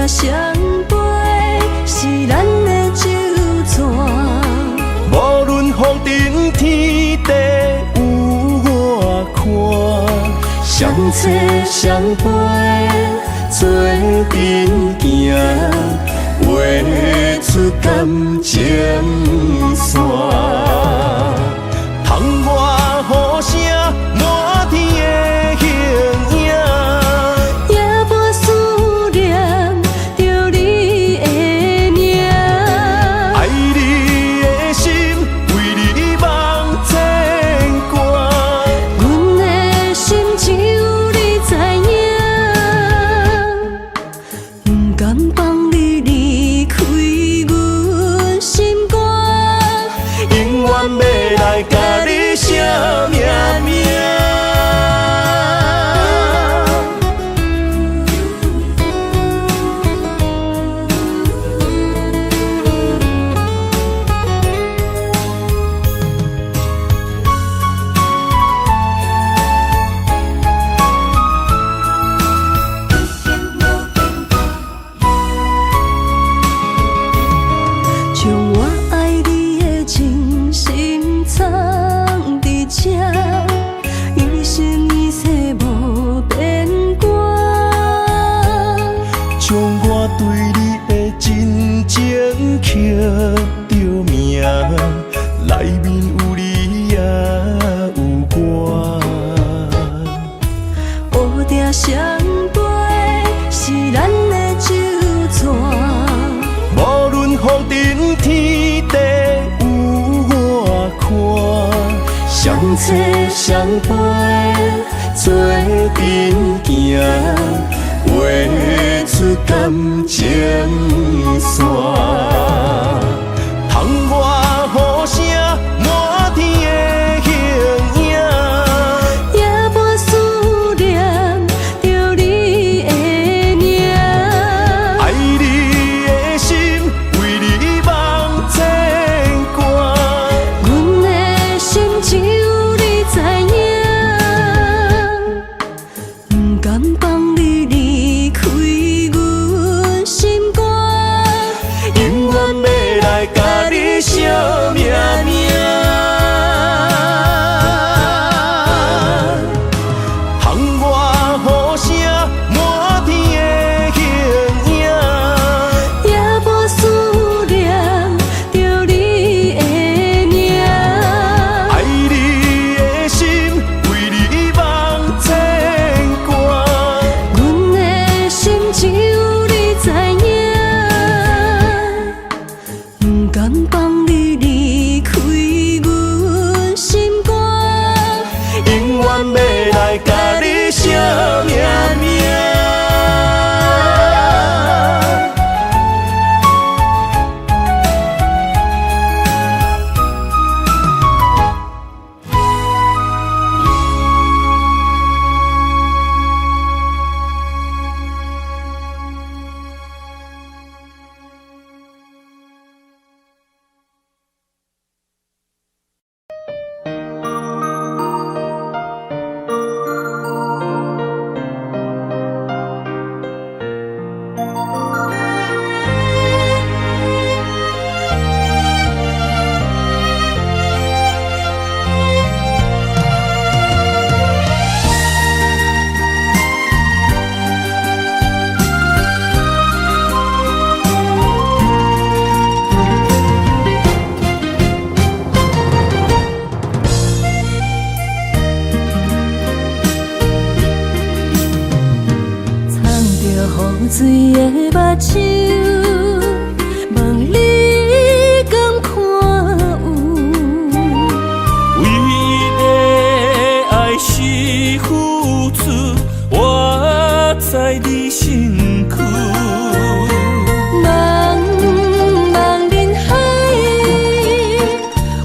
相陪是咱的酒泉。无论风尘天地有我看，相切相陪做阵行，画出感情线。窗外雨声满天的形影。夜半思念着你的名，爱你的心为你梦牵挂，阮的心只有你知影，不甘放你离开阮心肝，永远要来甲你写命名。将我爱你的真心藏伫这，一生一世无变卦。将我对你的真情刻着名，内面有你也有我。乌定相陪是咱的酒泉。无论风尘天地有我看，相切相陪做阵行，画出感情线。窗外雨声满天的形影。夜半思念着你的名，爱你的心为你梦牵挂，阮的心只有你知影，不甘放你离开阮心肝，永远要来甲你写命名。窗外雨声满天的形影。夜半思念着你的名，爱你的心为你梦牵挂，阮的心只有你知影，不甘放你离开阮心肝，永远要来甲你写命名。雨水的目睭，望你敢看有？为你的爱是付出，我在你身躯。茫茫人海，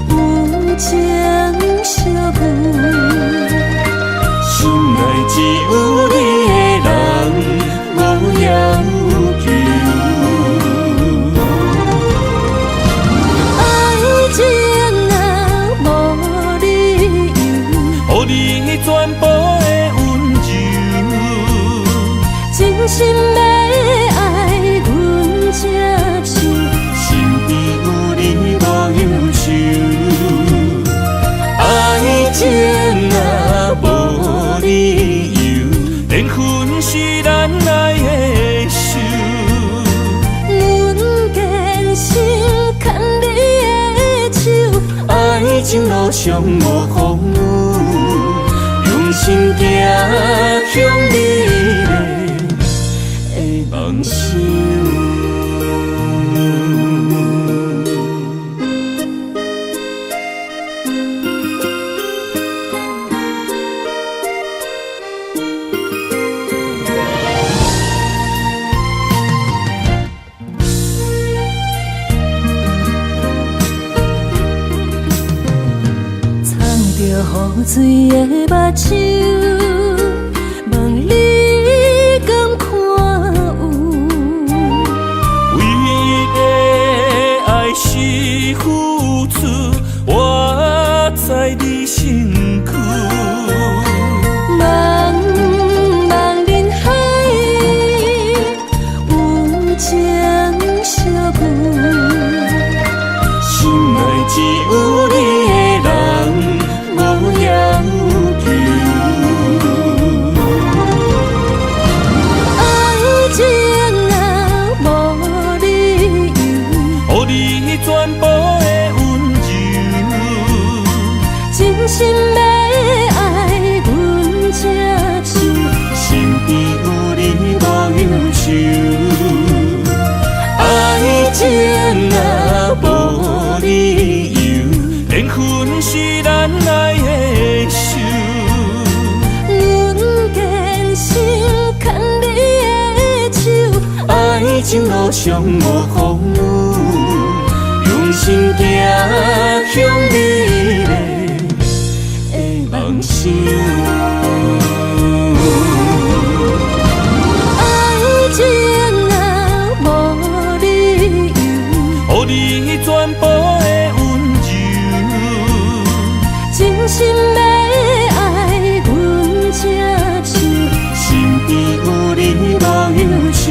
有情相伴，心内只有你的人，无要求。爱情啊，无理由，予你全部的温柔，真心要爱上无风雨，用心行向美丽的梦想。雨水的目睭，问你敢看有？唯一的爱是付出，我在你身躯。茫茫人海，有情相伴，心内只有你的人。无要求，爱情啊无理由，予你全部的温柔，真心要爱阮才手，身边有你无忧愁。爱情啊无理由，缘分是咱爱的手。阮坚心牵你的手，爱情路上无风雨，用心行向美丽的梦想。爱情啊无理由，予你全部的温柔，真心要爱阮才手，身边有你无忧愁。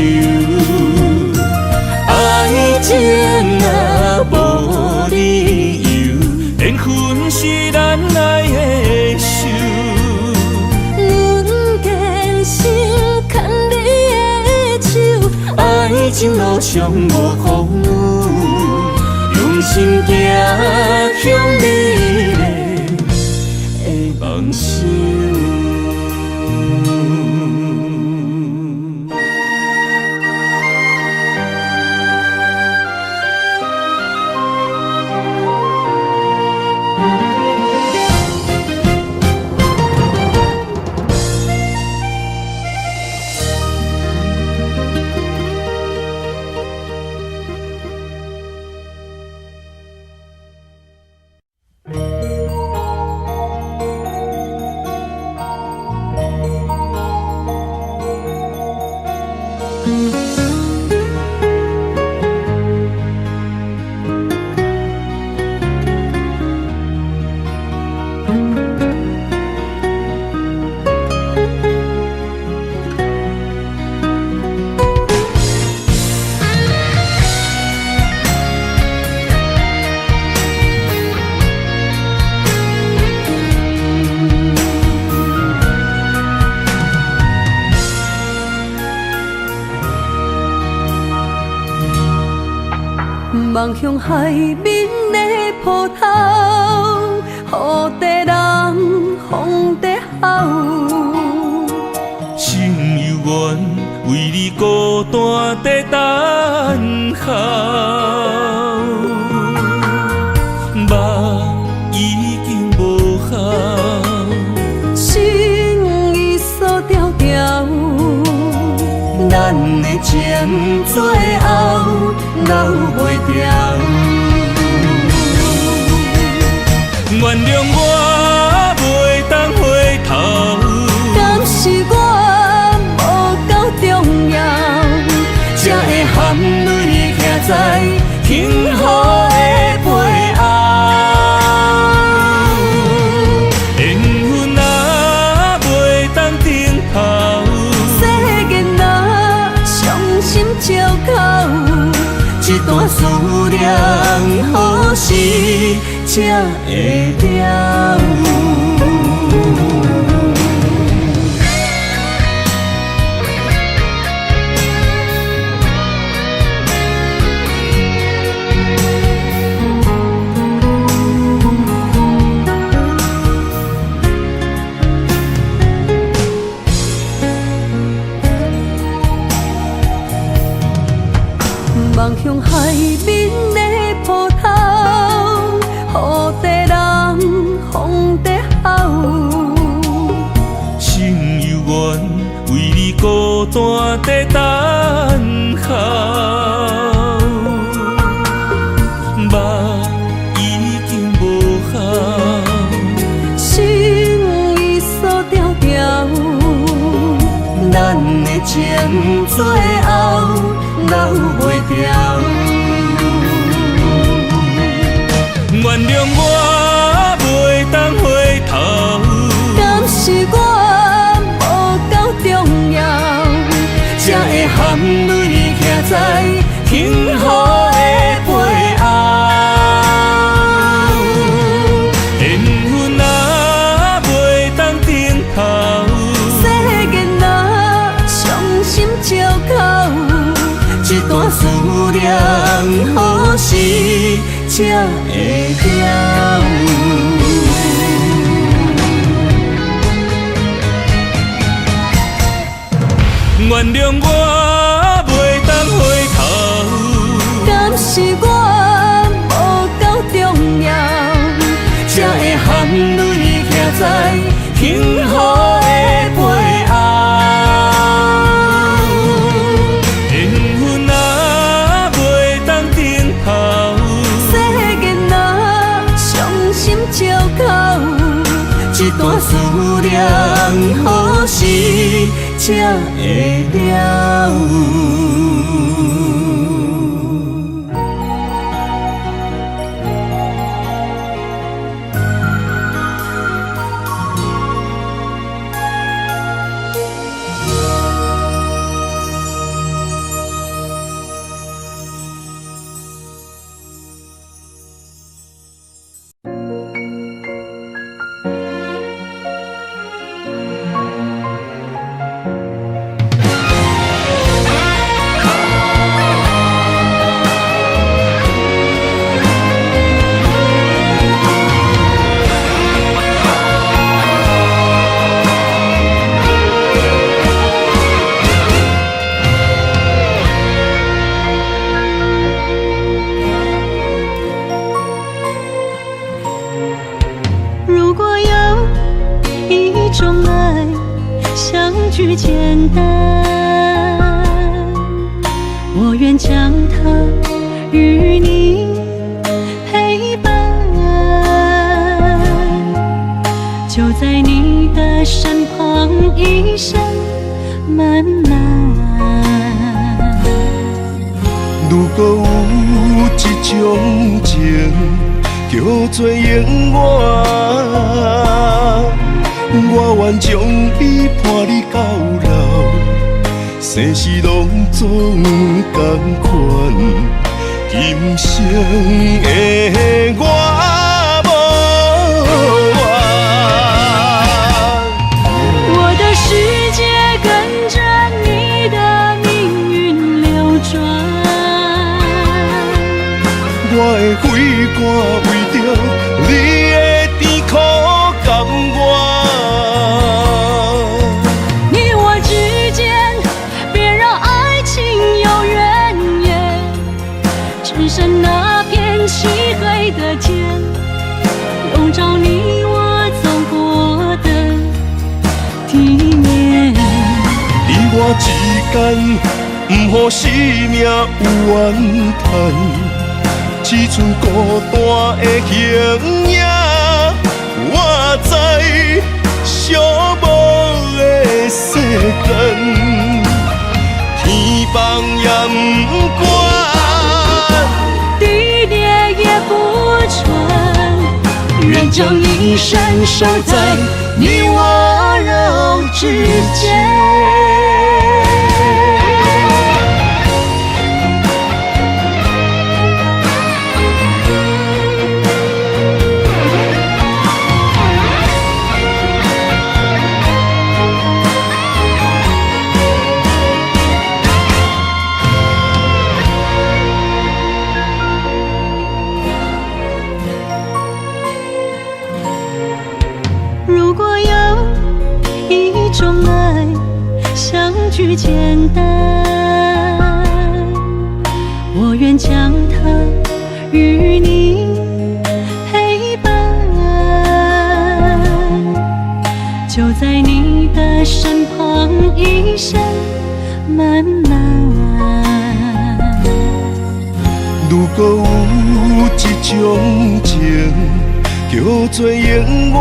爱情啊无理由，缘分是咱爱的手。阮坚心牵你的手，爱情路上无风雨，用心行向美丽的梦想。望向海面的波涛，雨地人，风地吼。心犹原为你孤单在等候，梦已经无效，心已锁条条，咱的情最后留袂掉。原谅我袂当回头，敢是我无够重要，才会含泪徛在幸福的背后。缘分啊袂当停靠，世间若伤心借口，一段思念何时才会了？在等候，目已经无效，心已锁条条，咱的情最后留袂掉。原谅我袂当回头，敢是我无够重要，才会含泪徛在幸福的背后。缘分若袂当顶头，世间若伤心借口，一段思念何时才会了？原谅我袂当回頭，敢是我無夠重要，才會含淚徛在幸福的背後。緣分若袂當頂頭，世間若傷心借口，一段思念何時才會了？如果有一種愛相聚簡單，我願將它與你陪伴，就在你的身旁一生漫漫。如果有一種情叫做永遠，我願將伊伴你到老，生死攏總同款，今生的我無怨。我的世界跟着你的命運流轉，我的肺肝為着你的甜苦甘願。你我之間別讓愛情有淵源，只剩那片漆黑的天，籠罩你我走過的地面。你我之間，不予生命有怨嘆，只剩孤單的形影。我知寂寞的世間，天崩也不管，地裂也不穿，願將一生守在你我肉之間。如果有一種愛相聚簡單，我願將它與你陪伴，就在你的身旁一生慢慢。如果有一种情，叫做永远，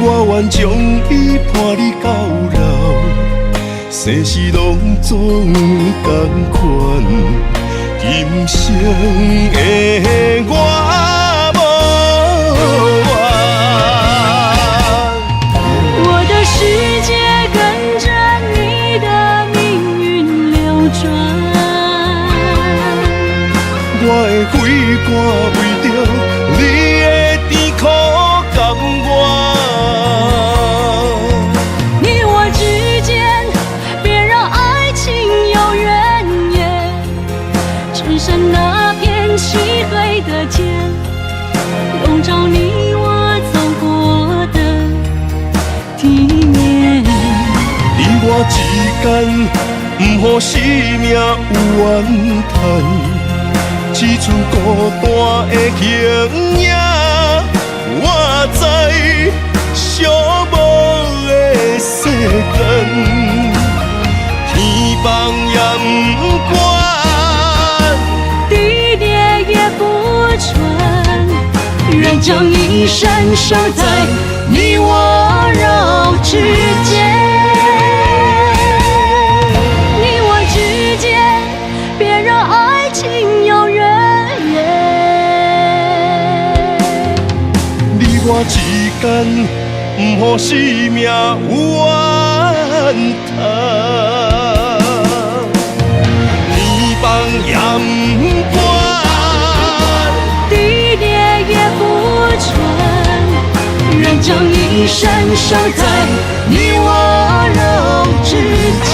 我愿将伊伴你到老，生死拢总同款，今生的我无怨。我的世界跟着你的命运流转，我的血汗为着你的甜苦甘愿。你我之间，别让爱情有怨言，只剩那片漆黑的天，笼罩你我走过的地面。你我之间，不予生命有怨叹。只剩孤单的形影，我知寂寞的世间，天崩也不管，地裂也不穿，愿将一生守在你我肉之间。你我之间，别让爱情有怨言。你我之间，不予生命有怨叹，天崩也不管，地裂也不穿，愿将一生守在你我肉之间。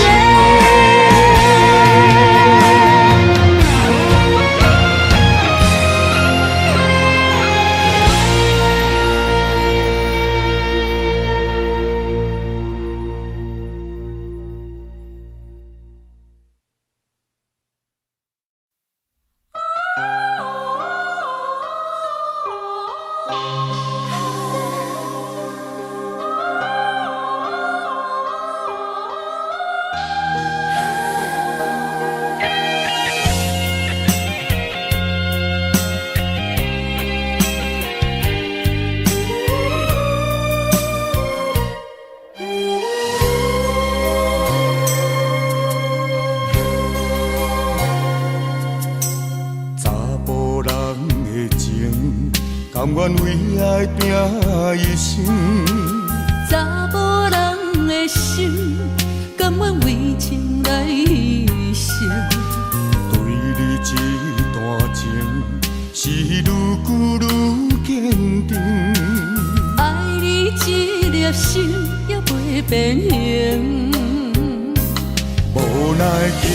甘愿为爱拼一生，查某人的心，甘愿为情来牺牲。对你这段情，是愈久愈坚定。爱你这粒心也袂变形，无奈今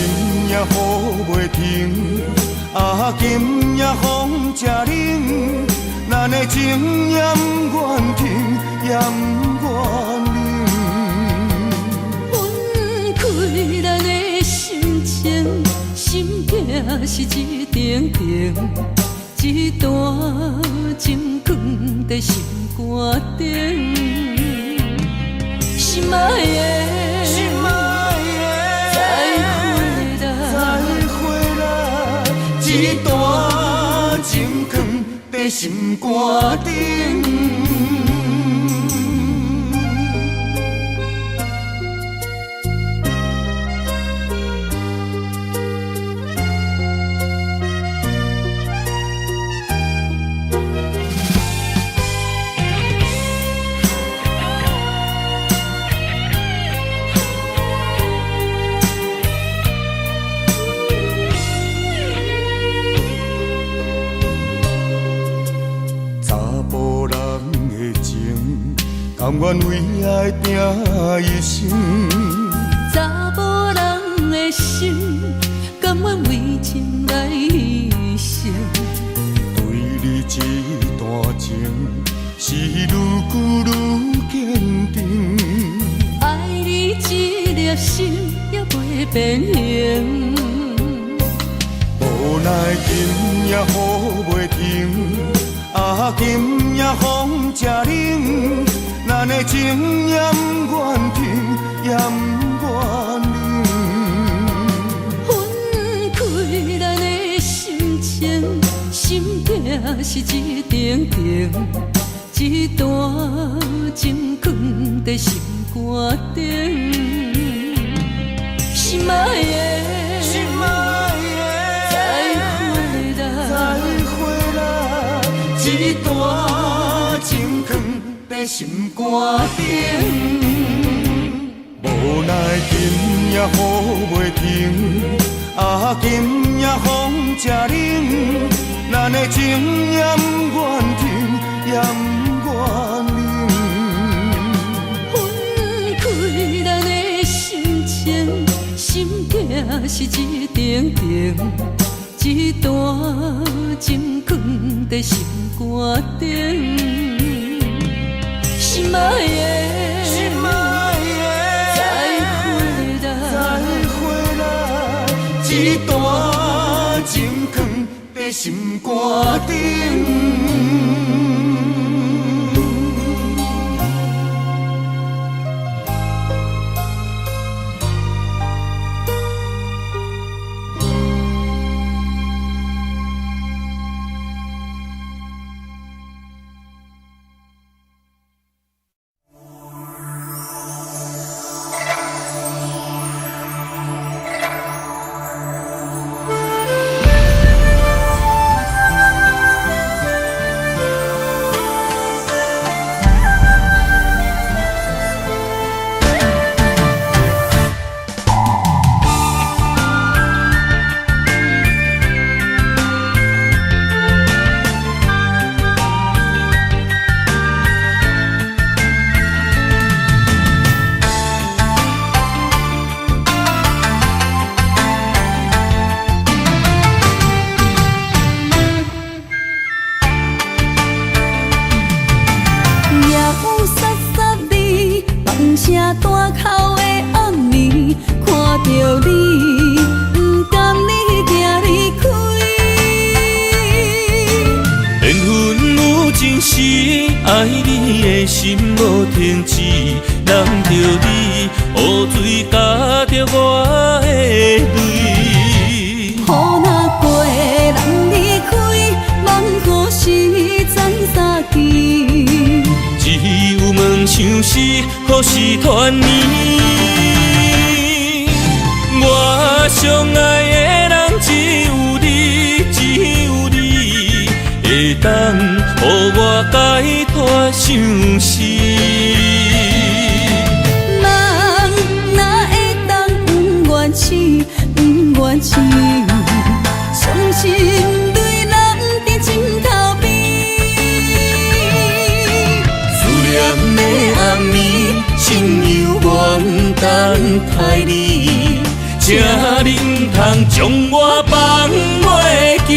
夜雨袂停，今夜风正冷。咱的情也不愿停，也不愿分开咱的心情，心境是一定定，一段情放在心肝顶。心爱的，再回来，一段情放在心肝顶。甘愿为爱拼一生，查某人的心，甘愿为情来牺牲。对你这段情，是愈久愈坚定。爱你这粒心也袂变形，无奈今夜雨袂停，今夜风正冷。咱的情也不愿停，也不是一定定，一段情藏在心肝顶。心爱的，心爱的，再会啦，一段情藏在心肝顶。无奈今夜雨袂停，啊，今夜风正冷，咱的情也不愿停，也不愿冷。分开咱的心情，心境是一定定，一段情藏在心肝顶。心爱的，心爱的，再会啦，一段情藏在心肝顶。爱你的心无停止，人着你，雨水加着我的泪。雨若过，人离开，望雨时知三支。只有梦想是，予是团圆。我相爱的人只有你，只有你，会当予我解脱相思。人哪会当不愿痴，不愿痴？伤心对人伫枕头边。思念的暗暝，心犹原等待你，才能通将我放袂记。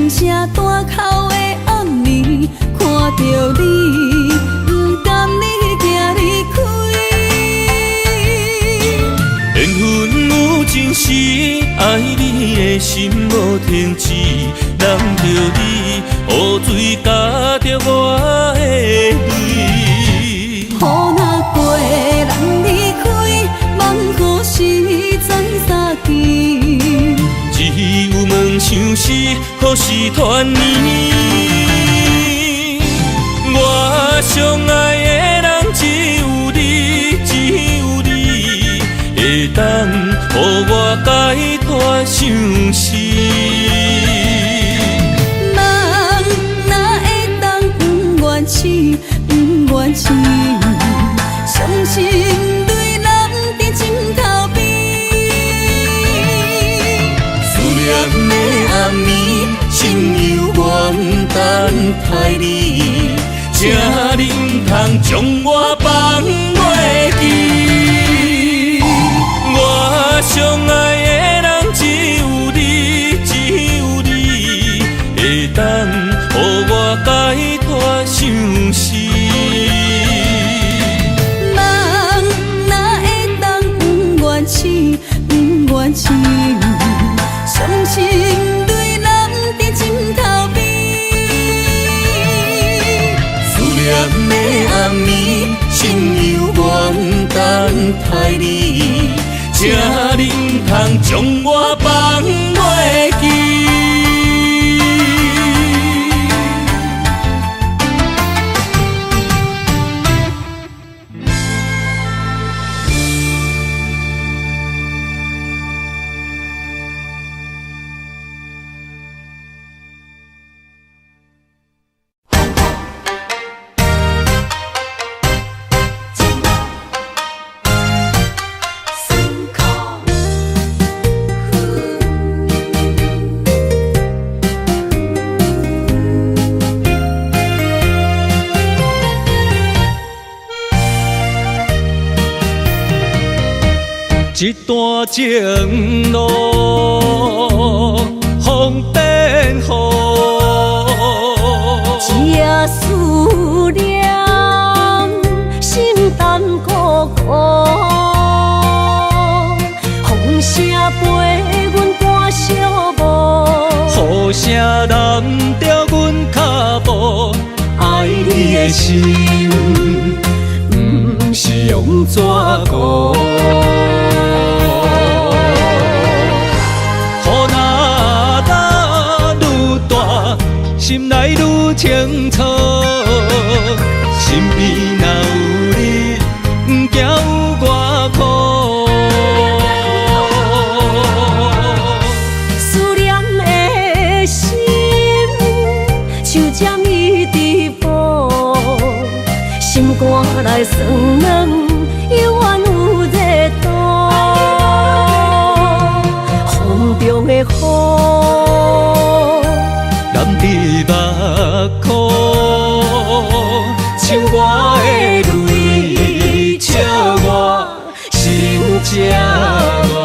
声大口的暗暝，看着你，不甘你行离开。缘分有情时，爱你的心无停止，人着你，雨水加着我的泪。雨若过，人离开，望雨时知三支。只有梦想是，予是团圆。我相爱的人只有你，只有你，会当予我解脱相思。人哪会当不愿痴，不愿痴？伤心对人伫枕头边。念的暗暝，心犹原等待你，才能通将我放袂记。我相爱的人只有你，只有你，会当予我解脱相不愿心，伤心泪人在心头边。思念的暗暝，心犹原等待你，才能通将我放袂记。一段情路风变雨，这思念心淡孤孤，风声陪阮赶小步，雨声淋着阮脚步，爱你的心不是用纸糊。心内愈清楚，身边若有你，不惊有我苦。思念的心像针一直补，心肝内酸软，犹原有热度。风中的雨。你目眶，像我的泪，笑我心正乱。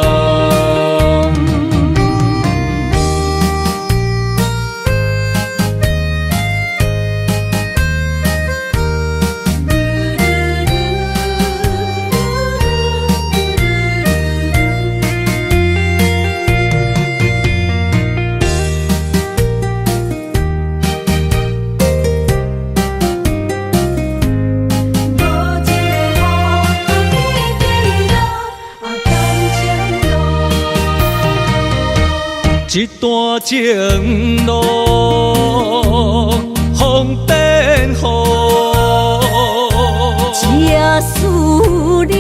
一段情路风变雨，这思念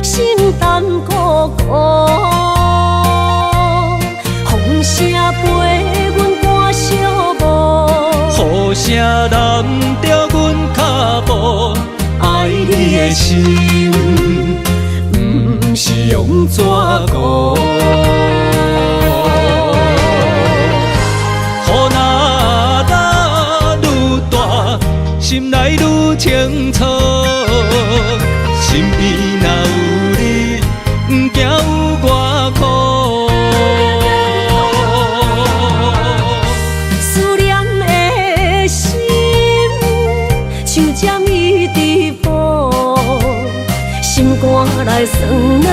心淡孤孤，风声陪阮赶小步，雨声淋着阮脚步，爱你的心不是用纸糊。心内愈清楚，身边若有你，不惊有我苦。思念的心像针一直补，心肝内酸软，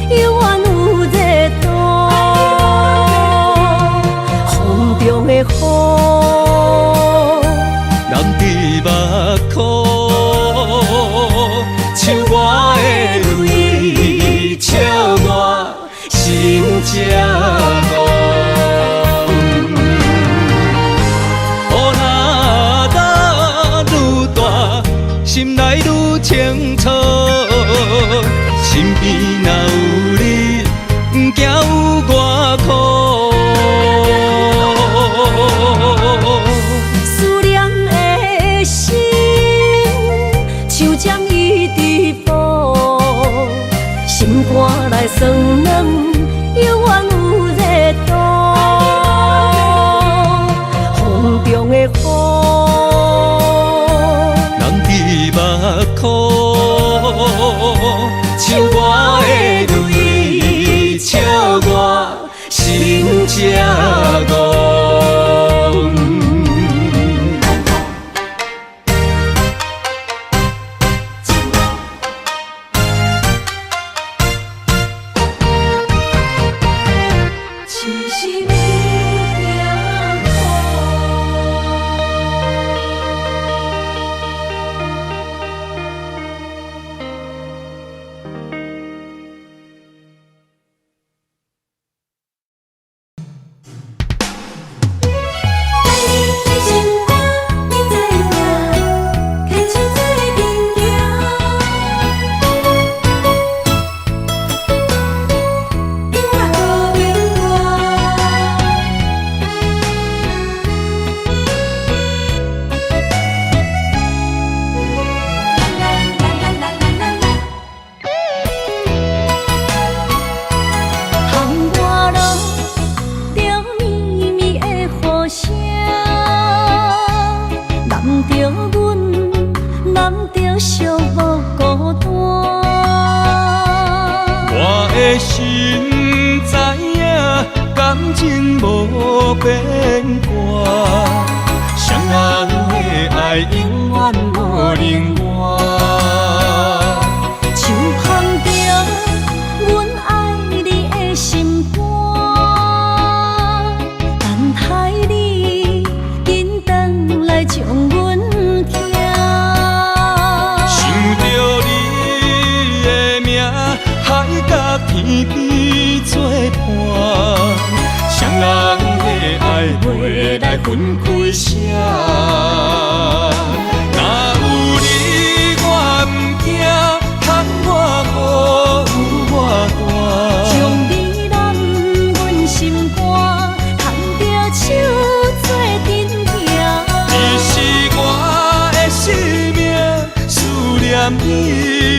犹原有热度。风中的雨。目眶，像我的泪，笑我心正乱。雨若愈大，心内愈清楚，身边若有你，不惊有我苦。心肝内酸软，犹原有热度。风中的雨，人伫目眶，像我的泪，笑我心正戆。的心知影，感情无变卦，双人的爱永远无冷漠。像捧着阮爱你的心肝，等待你紧转来将阮听。想着你的名，海角天边作伴，双人的爱袂来分开舍。若有你我毋惊，窗外雨有我大。将你揽阮心肝，牵着手做阵行。你是我的生命，思念你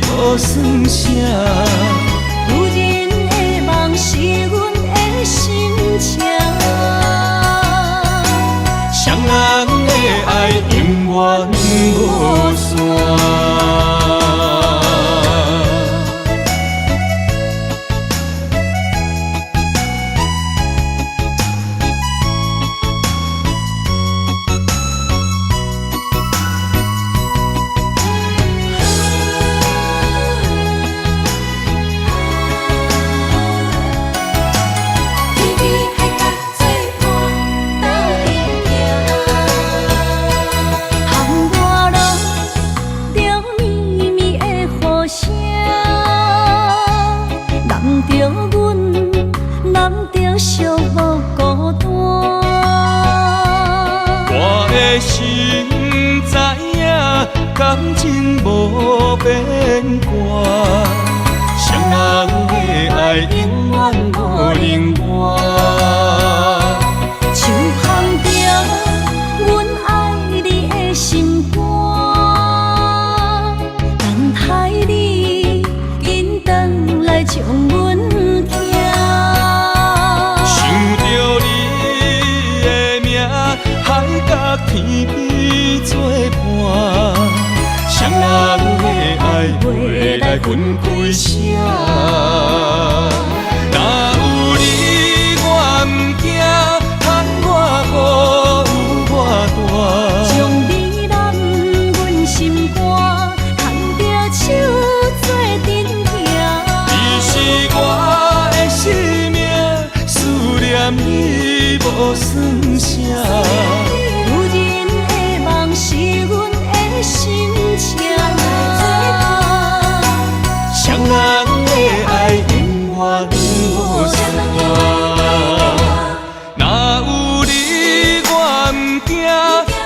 无算啥。如今的梦是阮的心情，双人的爱永远无散。心知影，感情无变卦，双人的爱永远无冷漠。像捧着阮爱你的心肝，等待你紧转来将阮听。想着你的名，海角天边作伴，双人的爱袂来分开舍。若有你我毋惊，窗外雨有我大。将你揽阮心肝，牵着手做阵行。你是我的生命，思念你无算啥。如今的梦是阮的心情，双人的爱永远无散。若有你我毋惊，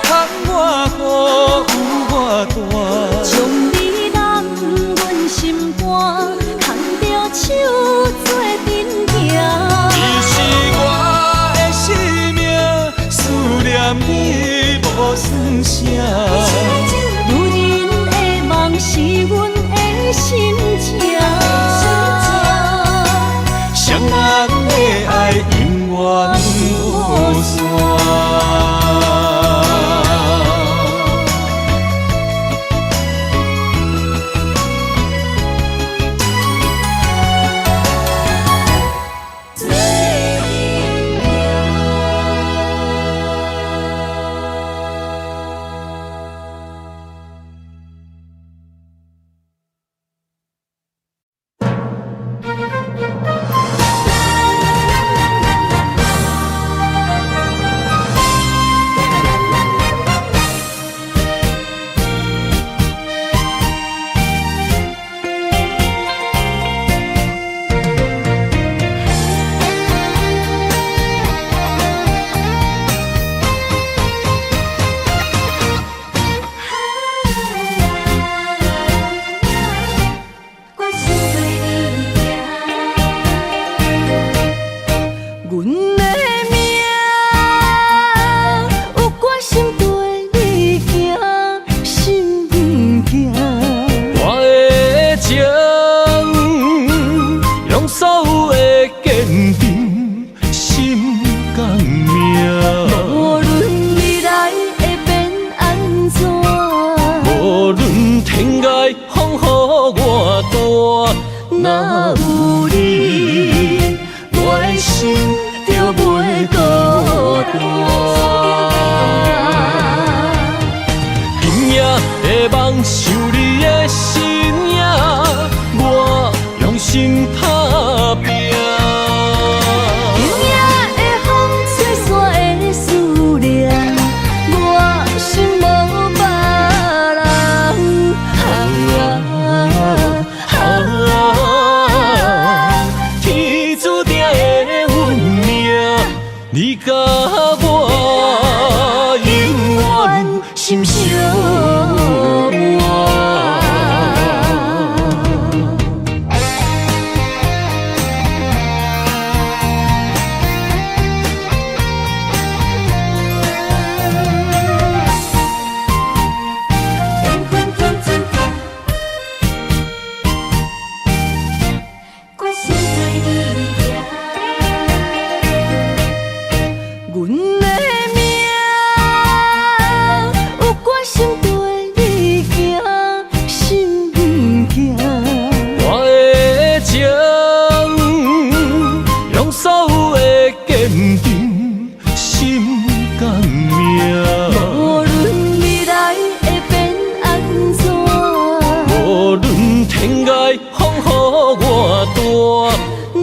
窗外雨有我大。将你揽阮心肝，牵着手做阵行。你是我的生命，思念你无算啥。如今的梦是阮的心情，双人的爱永远无散。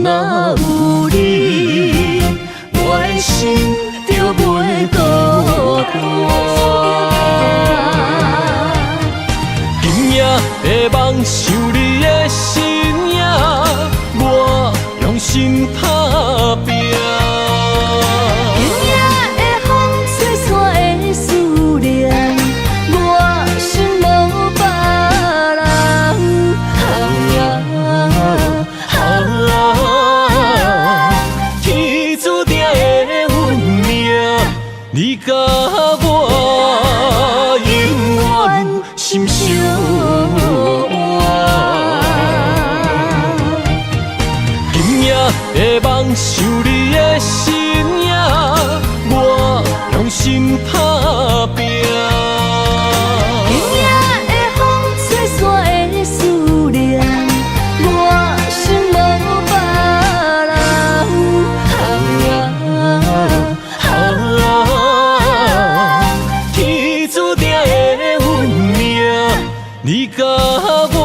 若有你，我的心就袂孤单。今夜的梦想你的身影，我用心打拼。今夜的风吹散的思念，我心无别人。天注定的运命，你甲我永远心相依。今夜的梦想你的身影，我用心打拼。今夜的风吹散的思念，我心无别人。天注定的运命，你甲我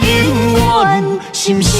永远心相依。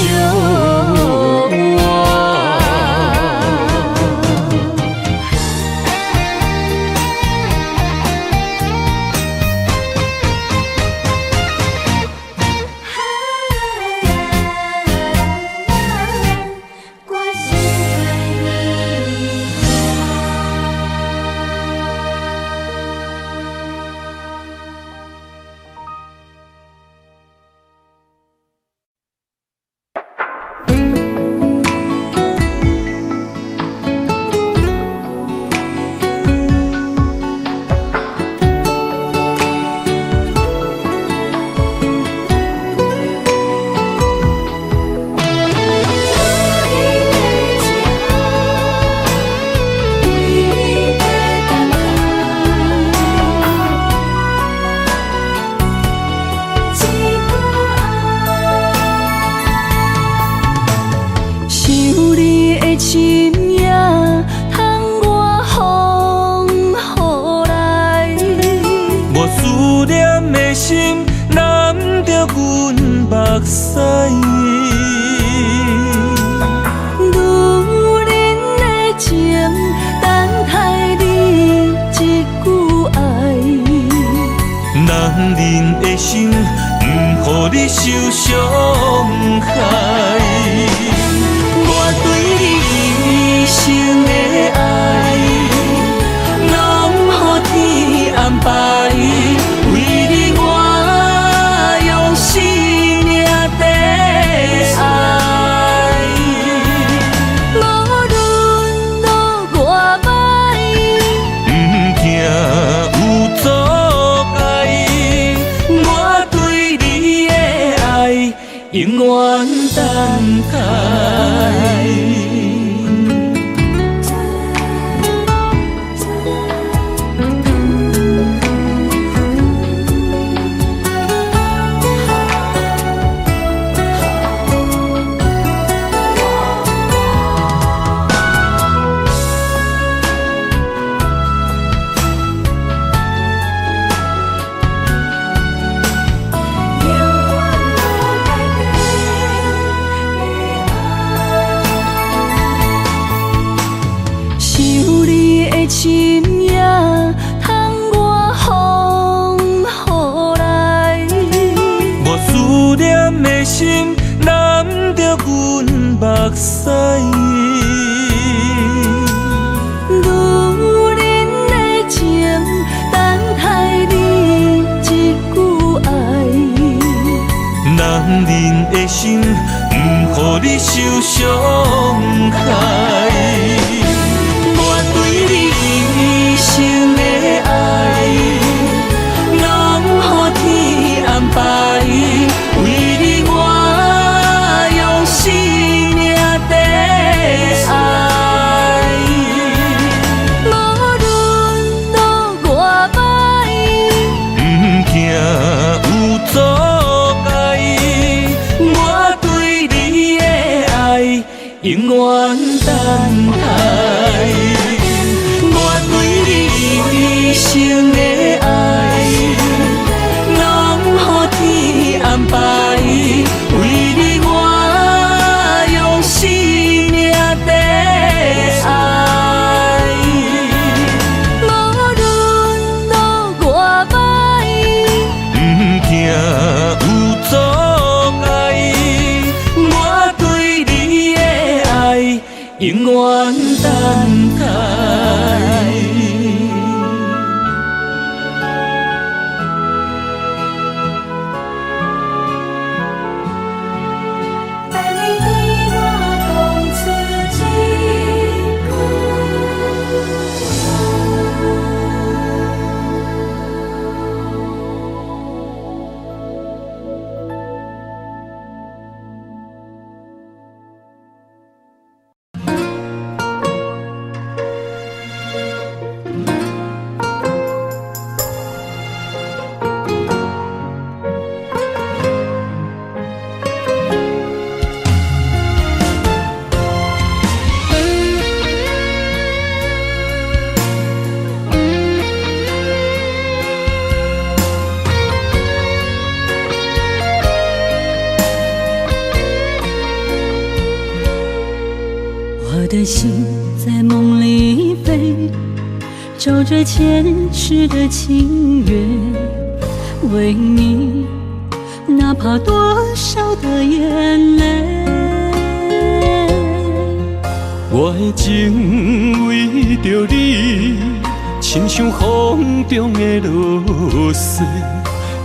安排，为你我永远等待。我的心在梦里飞，照着前世的情缘，为你哪怕多少的眼泪。我的情为着你，亲像风中的落雪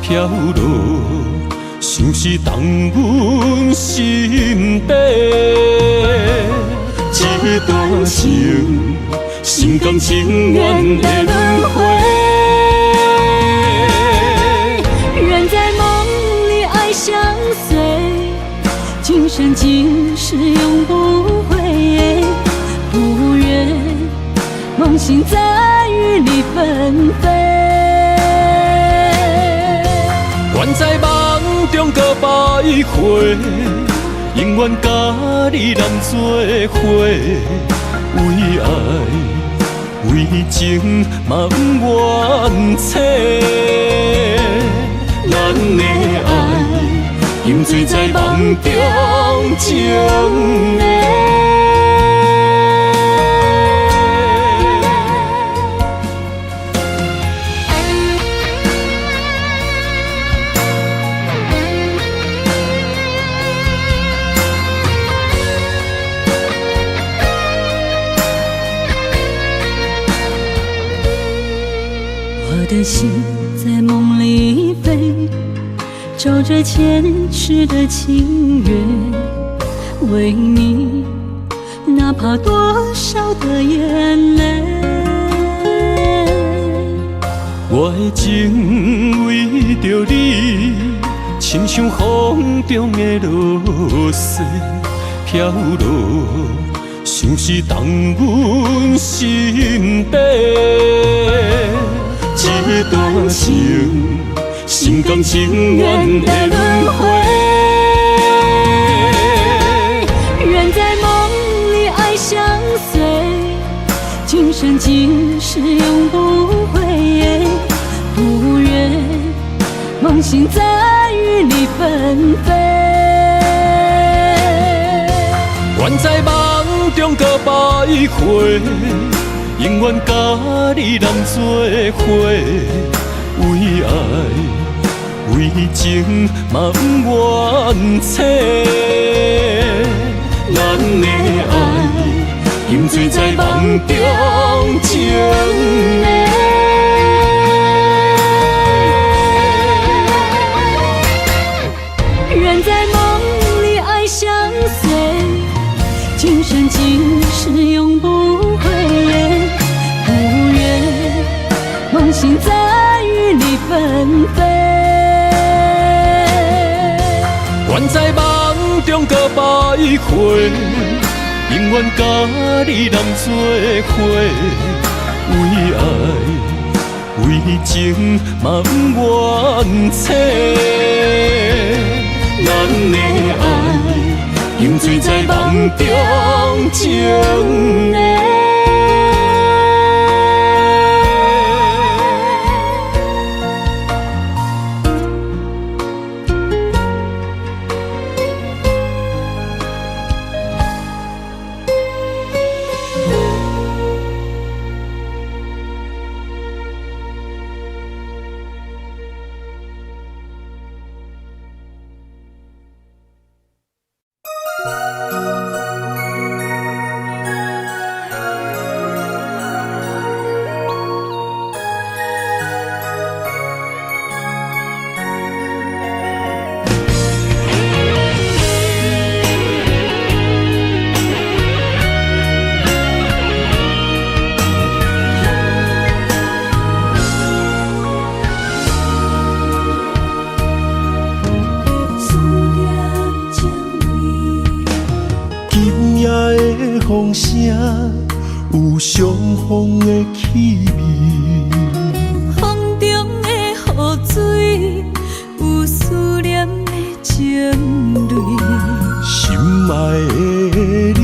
飘落，像是冻阮心底。这段情，心甘情愿的轮回。人在梦里爱相随，今生今世永不悔。不愿梦醒在雨里纷飞。愿在梦中搁徘徊。永远甲你人做伙，为爱为情嘛不怨切。咱的爱饮醉在梦中情的。我的心在梦里飞，照着前世的情缘，为你哪怕多少的眼泪。我的情为着你，亲像风中的落雪飘落，像是冻阮心底。这段情，心甘情愿的轮回。人在梦里爱相随，今生今世永不悔。不愿梦醒在雨里纷飞。愿在梦中搁徘徊。永远甲你人做伙，为爱为情嘛不怨切。咱的爱饮醉在梦中情的。人在梦里爱相随，今生今世永不悔。梦醒在雨里纷飞。愿在梦中搁徘徊，永远甲你人做伙，为爱为情嘛不怨切。咱的爱饮醉在梦中情的。风声，有相逢的气味。风中的雨水，有思念的情泪。心爱的你，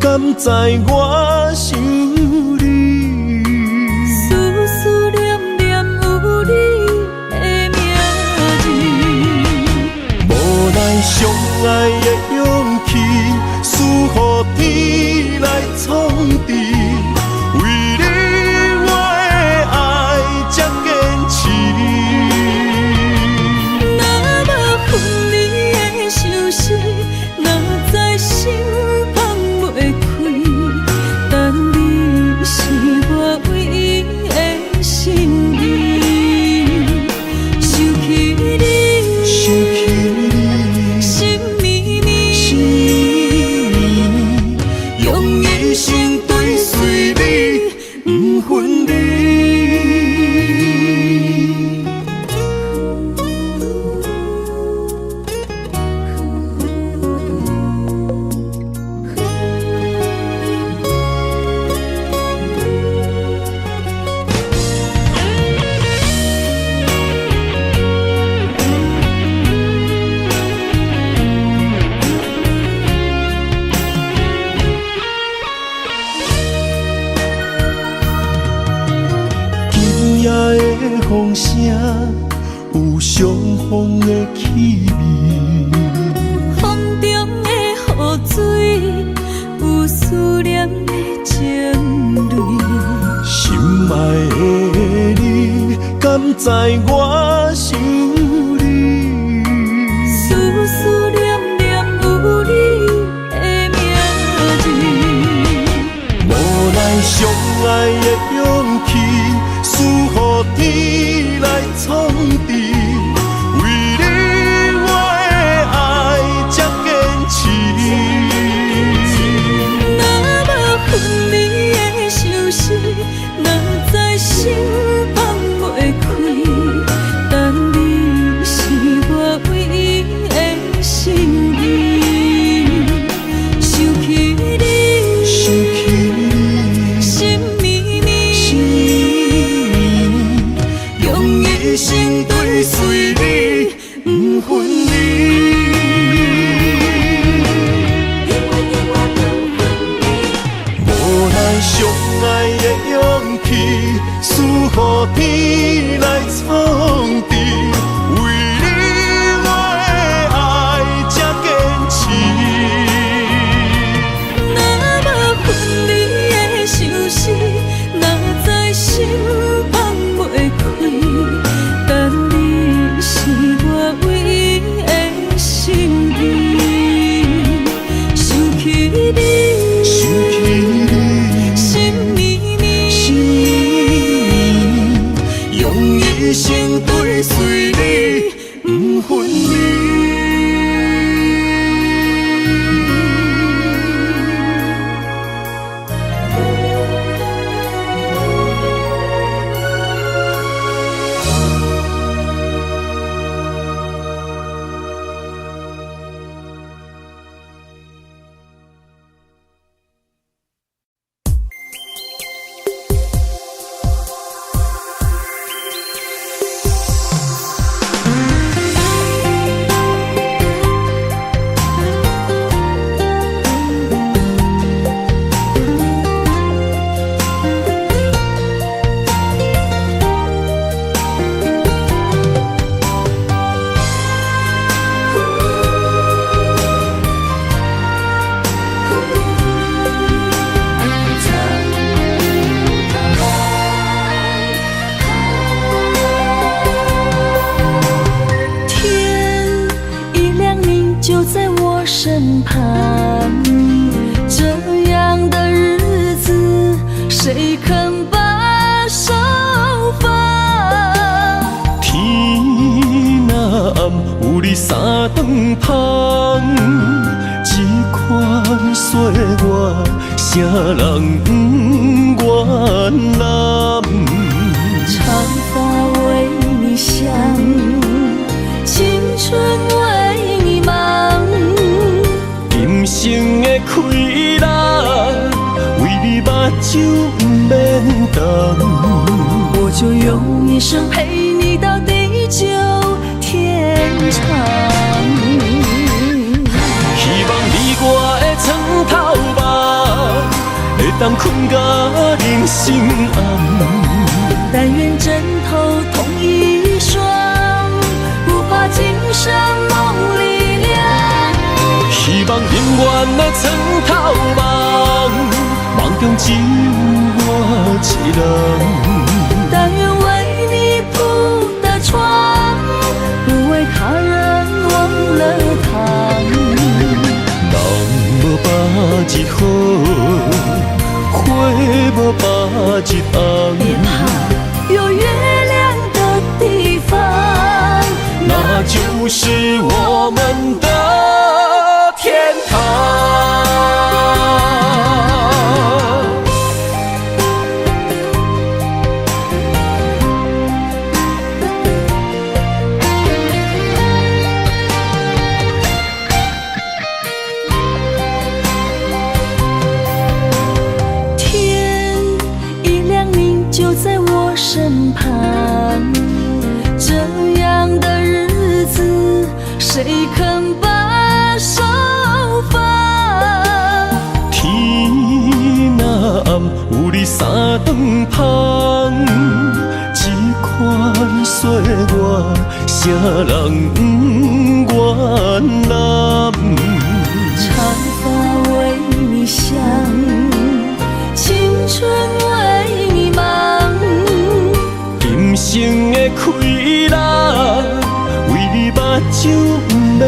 敢知我想你？思念念有你的名字。无奈相爱的勇气，输予天来创治。为你我的爱才坚持。若无分离的相思，若在心放袂开。但你是我唯一的心意。想起你，心绵绵，用一生追随你，不分离。今夜的风声，有相逢的气味。风中的雨水，有思念的情泪。心爱的你，敢知我想你？思念念有你的名字。无奈相爱的勇气，输予天来创治。为你我的爱才坚持。若无分离的相思，若在心放袂开。但你是我唯一的心意。想起你，心绵绵，用一生追随你，不分离。无奈相爱的勇气，输予天来创治。为你我的爱才坚持。若无分离的相思，若在心放袂开。但你是我唯一的心意。想起你，心绵绵，用一生追随你，不分离。身旁，这样的日子谁肯把手放？天若暗，有你三顿香，这款岁月，谁人不愿揽？长发为你香，青春为你忙。今生的快乐，酒不免干。我就用一生陪你到地久天长。希望你我的床头梦，会当困甲人心暗。但愿枕头同一双，不怕今生梦里凉。希望永远的床头梦，梦中只有我一人。但愿为你铺的床，不为他人忘了躺。人无百日好，花无百日红。别怕，有月亮的地方，那就是我们的天堂。天一亮你就在我身旁，这样的日子谁肯把手放？天若暗，有你三顿香，这款岁月，谁人不愿揽？长发为你香，青春为你忙。今生的快乐，为你目睭不免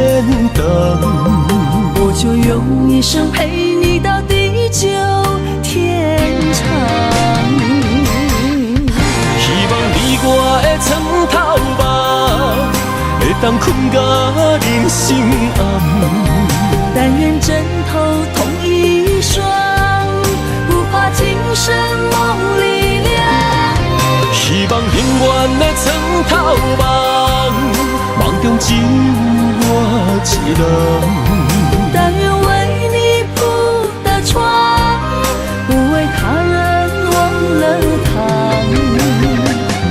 干。我就用一生陪你到地久天长。希望你我的床头梦，会当困甲人心暗。但愿枕头同一双，不怕今生梦里凉。希望永远的床头梦，梦中只有我一人。但愿为你铺的床，不为他人忘了躺。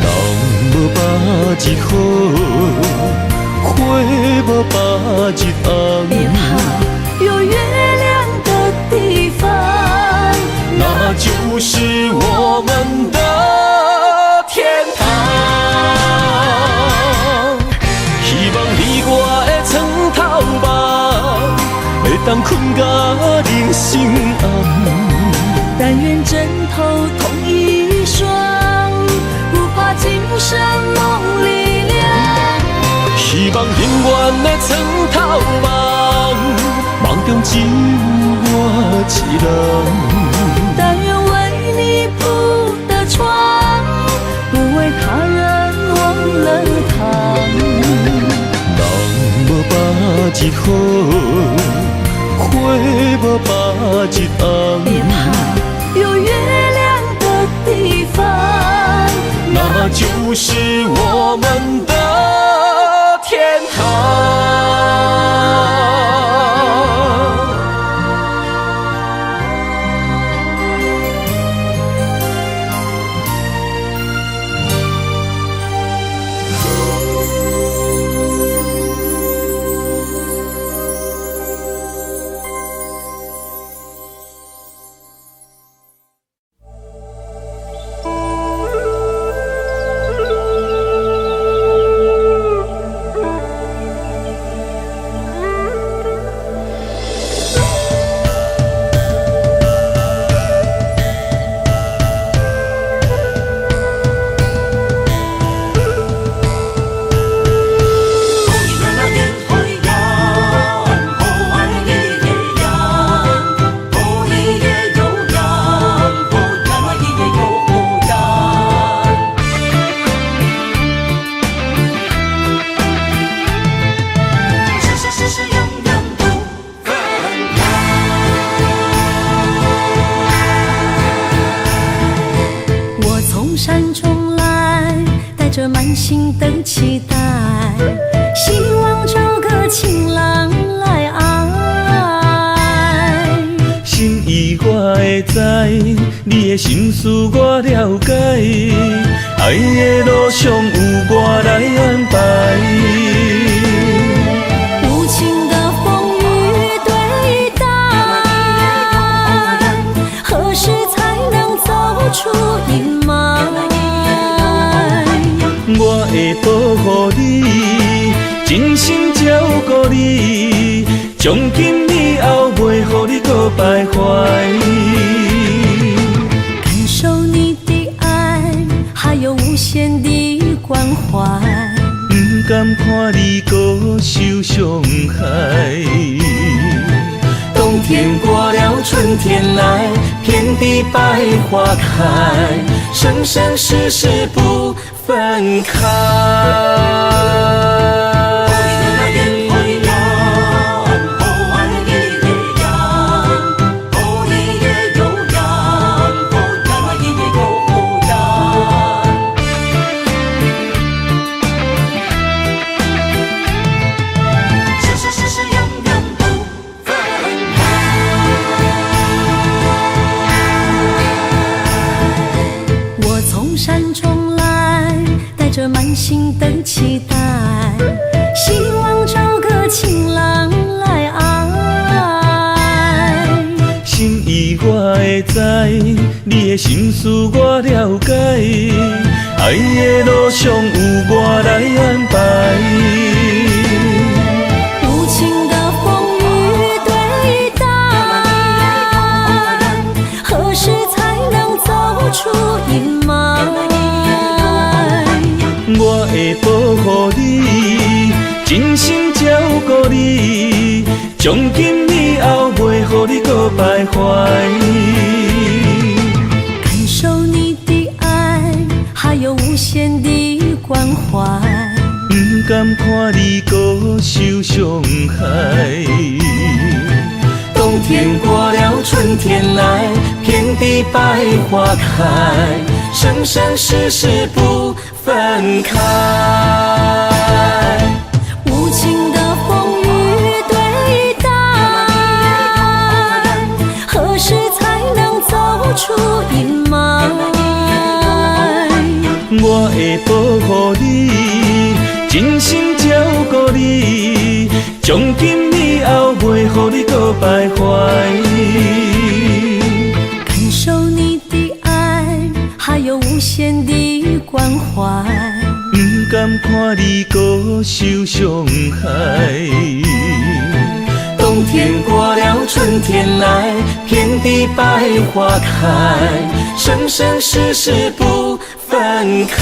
人无百日好，花无百日红。别怕，有月亮的地方，那就是我们的天堂。希望你我的床头梦，会当困甲人心暗。但愿枕头同一双，不怕今生梦里凉。希望永远的床头梦，梦中只有我一人。但愿为你铺的床，不为他人忘了躺。人无百日好，花无百日红。别怕，有月亮的地方，那就是我们的天堂。着满心的期待，希望找个情郎来爱。心意我的会知，你的心思我了解，爱的路上有我来安排。无情的风雨对待，何时才能走出阴霾？我会保护你，真心照顾你，从今以后袂予你搁徘徊。感受你的爱，还有无限的关怀。不甘看你搁受伤害。冬天过了，春天来，遍地百花开，生生世世不分开。满心的期待，希望找个情郎来爱。心意我会知，你的心思我了解，爱的路上有我来安排。无情的风雨对待，何时才能走出阴霾？我会保护你，真心照顾你，从今以后袂予你搁徘徊。感受你的爱，还有无限的关怀。不甘看你搁受伤害。冬天过了，春天来，遍地百花开，生生世世不分开。无情的风雨对待，何时才能走出阴霾？我会保护你，真心照顾你，从今以后袂予你搁徘徊。感受你的爱，还有无限的关怀。不甘看你搁受伤害。冬天过了，春天来，遍地百花开，生生世世不分开。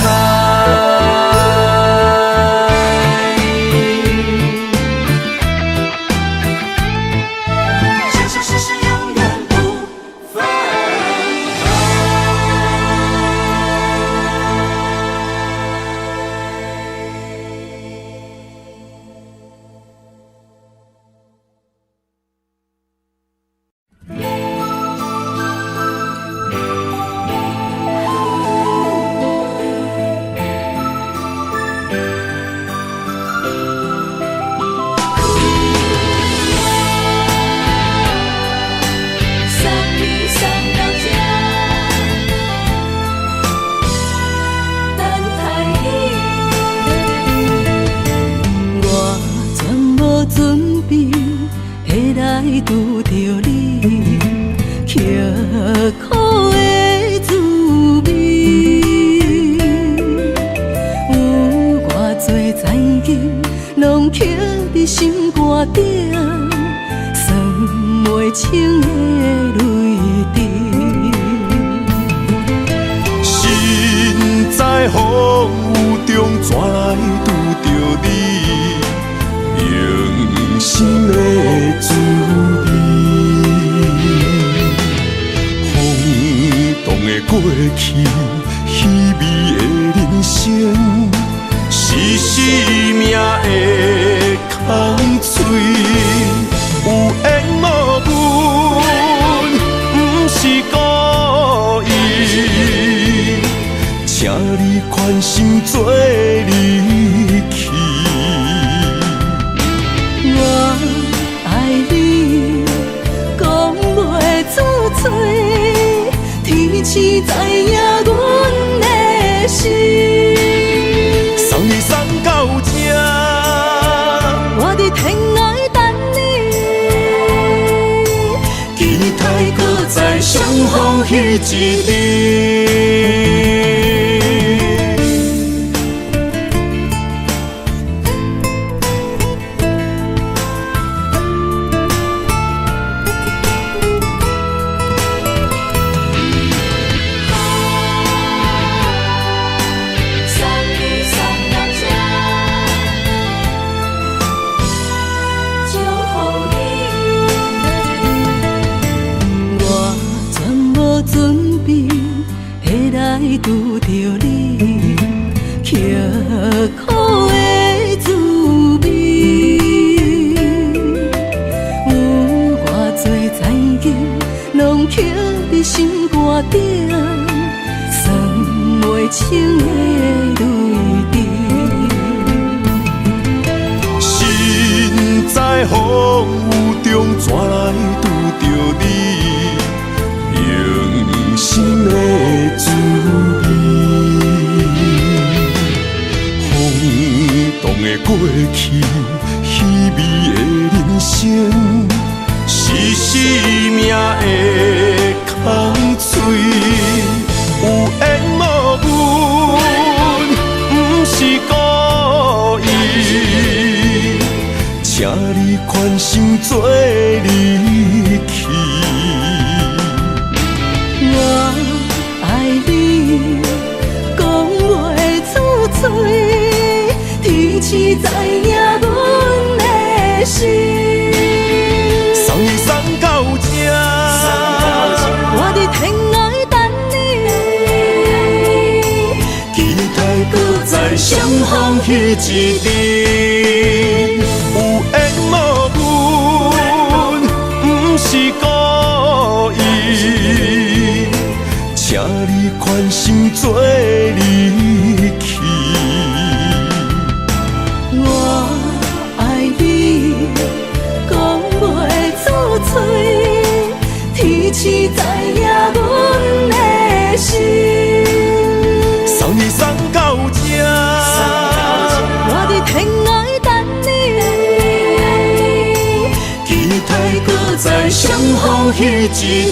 拄着你，刻苦的滋味，有偌多知音，拢刻伫心肝顶，算袂清的泪滴。心在风雨中，怎来拄着你？用心的滋味，轰动的过去，稀微的人生，是生命的空嘴，有缘无分，不是故意，请你宽心做离去。我爱你，讲袂出嘴。市知影阮的心。送你送到这，我伫天涯等你，期待搁再相逢彼一日。拄着你，刻苦的滋味，有偌多情景，拢刻伫心肝顶，算袂清的泪滴。身在风雨中，怎来拄着你？用心的滋味，风动的过去，稀微的人生，是生命的空嘴，有缘无分，不是故意，请你宽心做离去。我爱你，讲袂出嘴，天赐知影阮的心。送你送到这，我伫天涯等你，期待搁再相逢彼一日。有缘无分，不是故意，请你宽心做离去。我爱你，讲袂出嘴，天赐知影阮的心。送你送到这，我伫天涯等你，期待搁再相逢彼一日。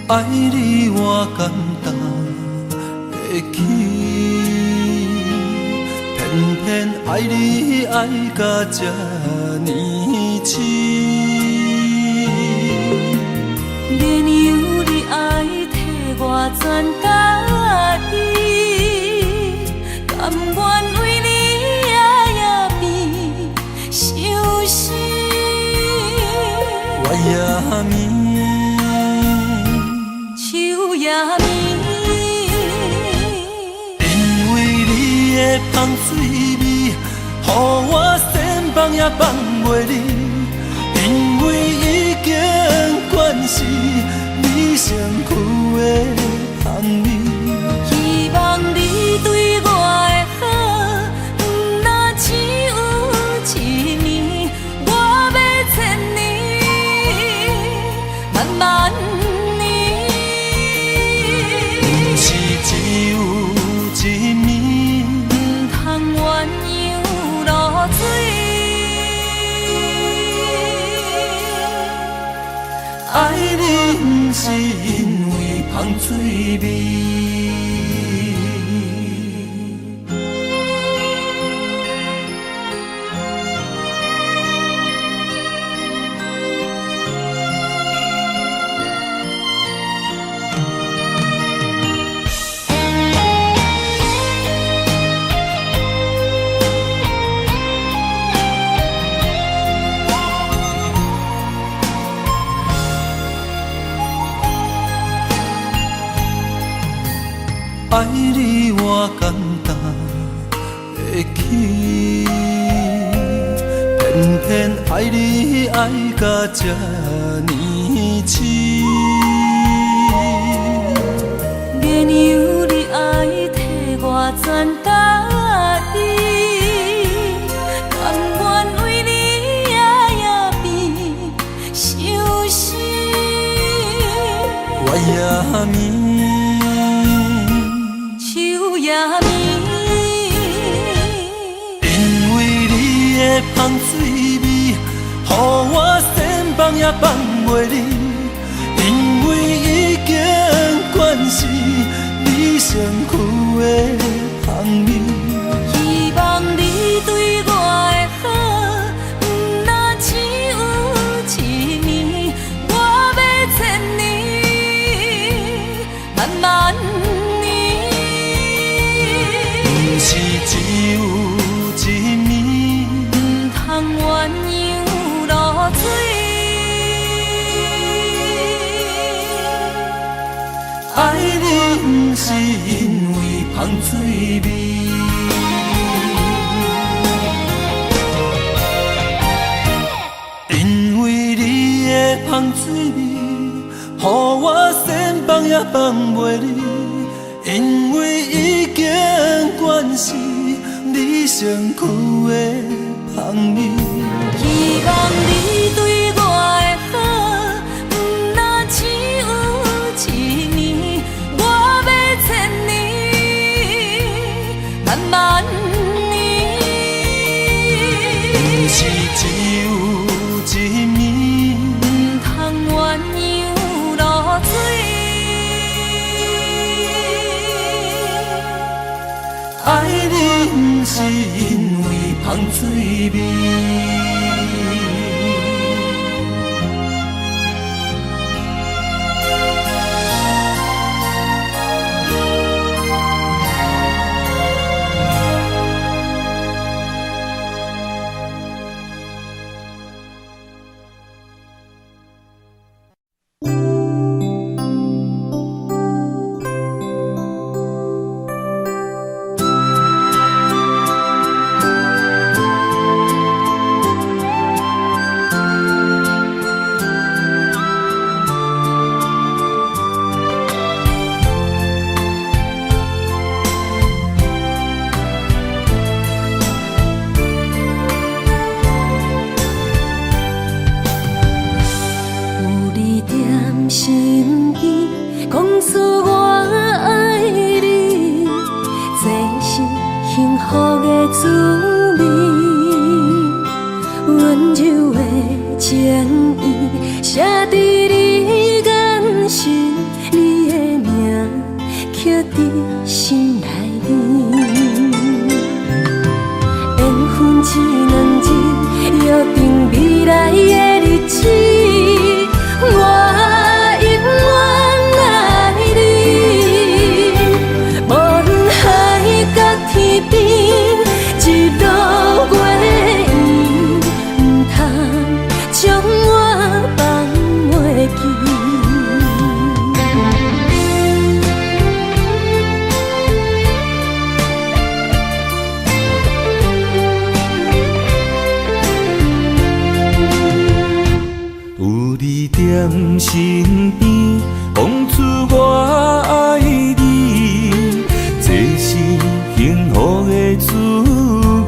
爱你我简单会起，偏偏爱你爱到这呢痴。免由你爱替我全家己，甘愿为你夜夜变伤心。我也眠。夜暝，因为你的香水味，予我先放也放袂离。因为已经惯是你身躯的香味，希望你对我的好，不那只有一年，我要千年，慢慢。只有一面，不通鸳鸯落水。爱你不是因为香水味。爱你我简单会起，偏偏爱你爱到这呢痴。原由你爱替我全答应，甘愿为你夜夜变伤心。我也眠。因为你的香水味，予我千放也放袂离。因为已经惯是你身躯的香味。希望你对我的好，不那只有一年，我要千年，慢慢。是只有一暝，不通鸳鸯落水。爱你不是因为香水味，因为你的香水味，予我千放也放袂离。因为已经惯是你身躯的香味。希望你对我的好，不那只有一年，我要千年，慢慢年。不是只有一暝，不通鸳鸯落水。爱你不是因为香水味。身边，讲出我爱你，这是幸福的滋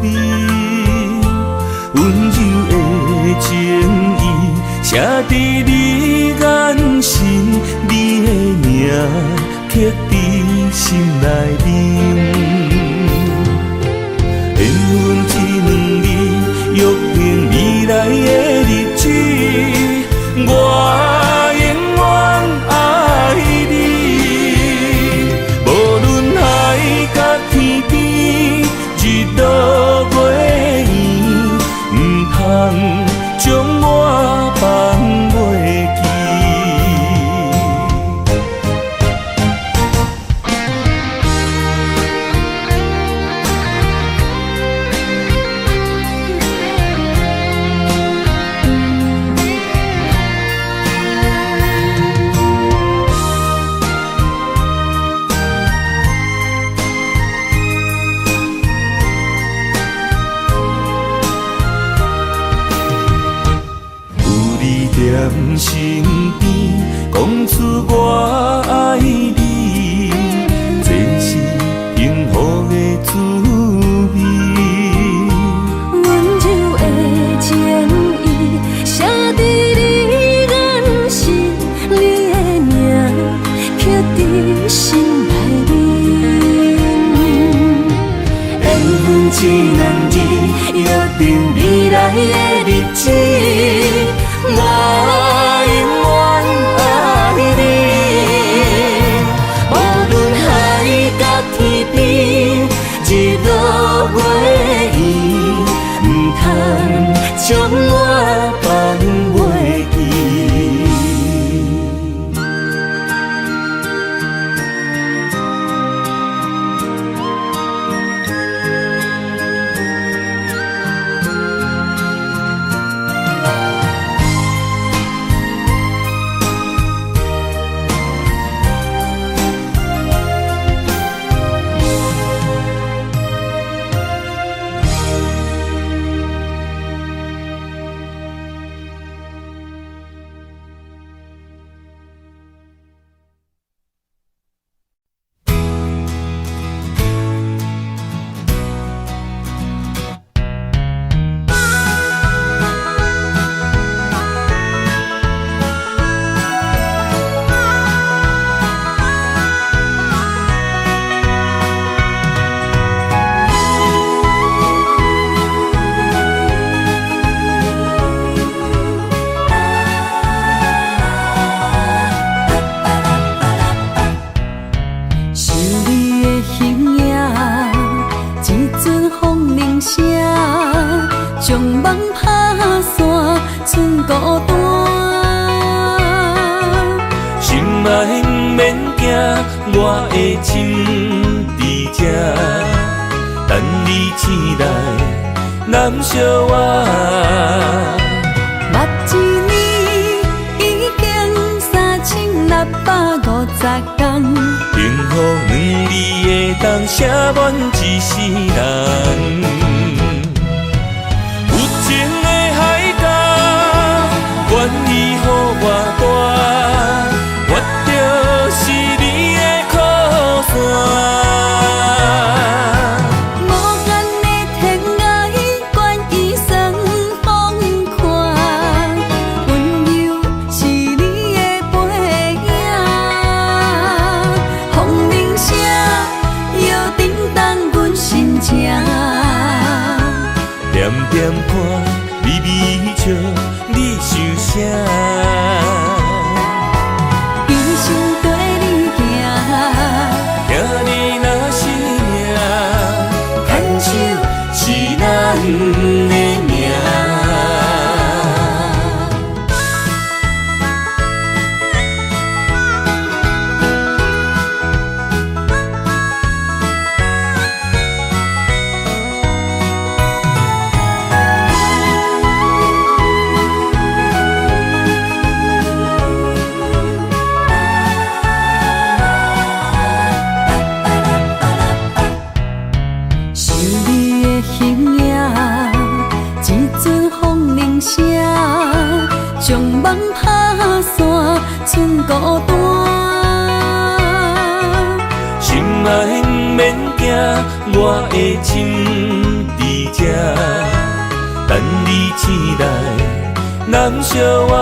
味。温柔的情意写在你眼神，你的名刻在心内面。缘分一两日，约定未来的日子。我两字，约定未来的日子，我永远爱你。无论海角天边，一路袂远，唔通将我放袂记。我的心在这，等你醒来，难相我。目一年已经3650天，幸福2字会当写满一世人。有情的海角，愿意予我大，我就是你的靠山。无限的天涯，愿意算风看，温柔是你的背影，风铃声摇叮当阮心情。点点看，微微笑，你想啥？一生跟你行，听你若是命，牵手是咱的命。想你的形影，一阵风铃声，将梦打散，剩孤单。心爱不免惊，我的心在这，等你醒来，难相我。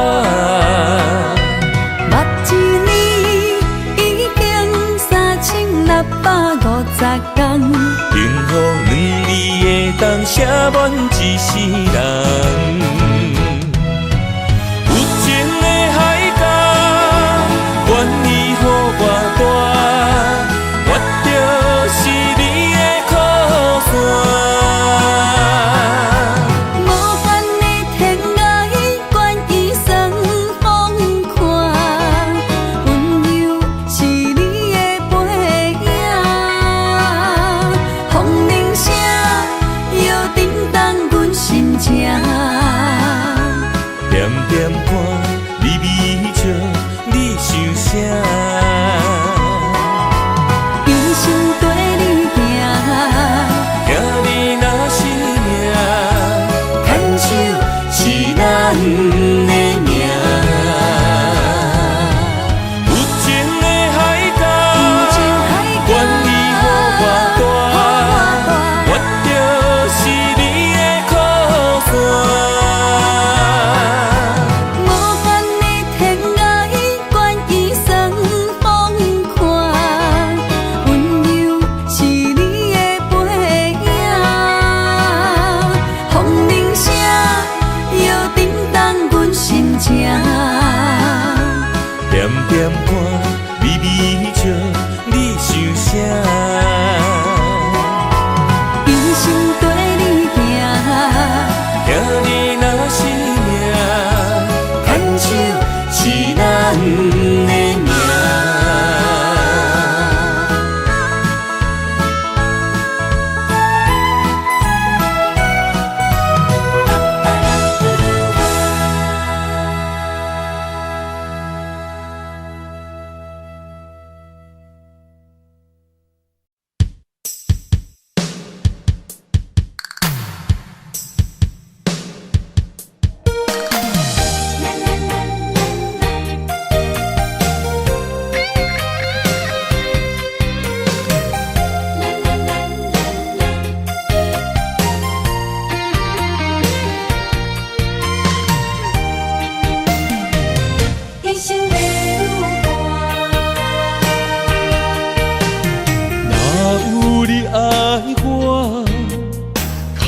目一年已经3650天，幸福2字会当写满一世人。有情的海角，愿意予我大，我就是你的靠山。无限的天涯，愿意算风看，温柔是你的背影，风铃声摇叮当阮心情。点点看，微微笑，你想啥？一生跟你行，听你若是命，牵手是咱的命。有情的海角，愿意予我大，我就是你的靠山。无限的天涯，愿意算风看，温柔是你的背影，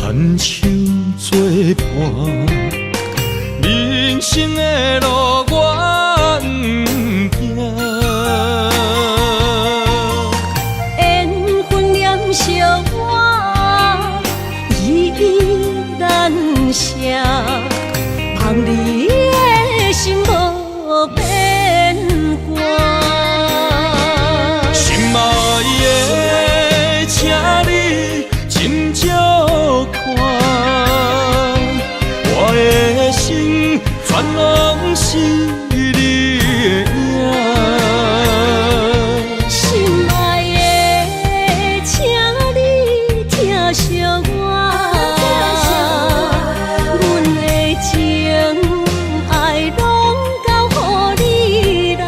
牵手作伴，人生的路我不惊。缘分念相我依然写，望你的心无变卦。心爱的，请你斟酌看，我的心全拢是你的影。心爱的，请你疼惜我，阮的情爱拢交予你啦。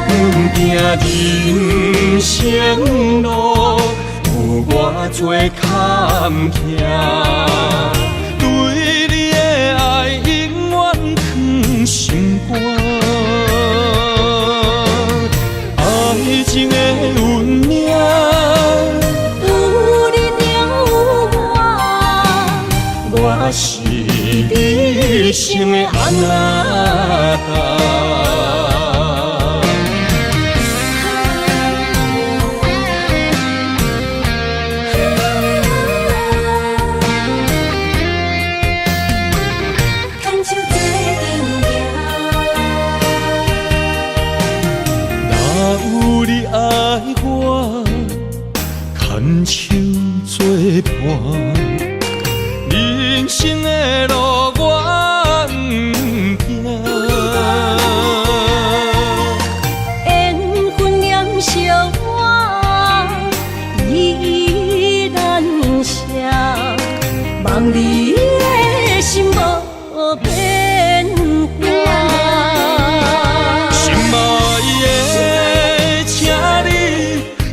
阮行人生路，有偌多坎坷，对你的爱永远藏心肝。爱情的运命，有你有我，我是你生的安那达。牵手做阵若有你爱我，牵手作伴，人生的路我不惊。缘分念相我依然写，望你的心无变卦。心爱的，请你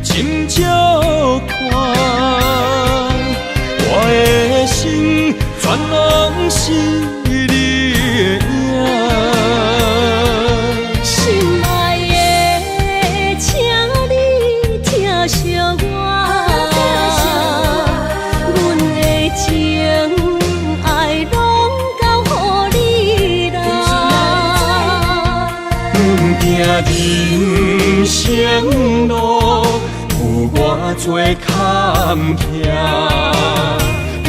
斟酌看，我的心全拢是你的影。心爱的，请你疼惜我，阮的情爱拢交予你啦。阮行人生路，有偌多坎坷，对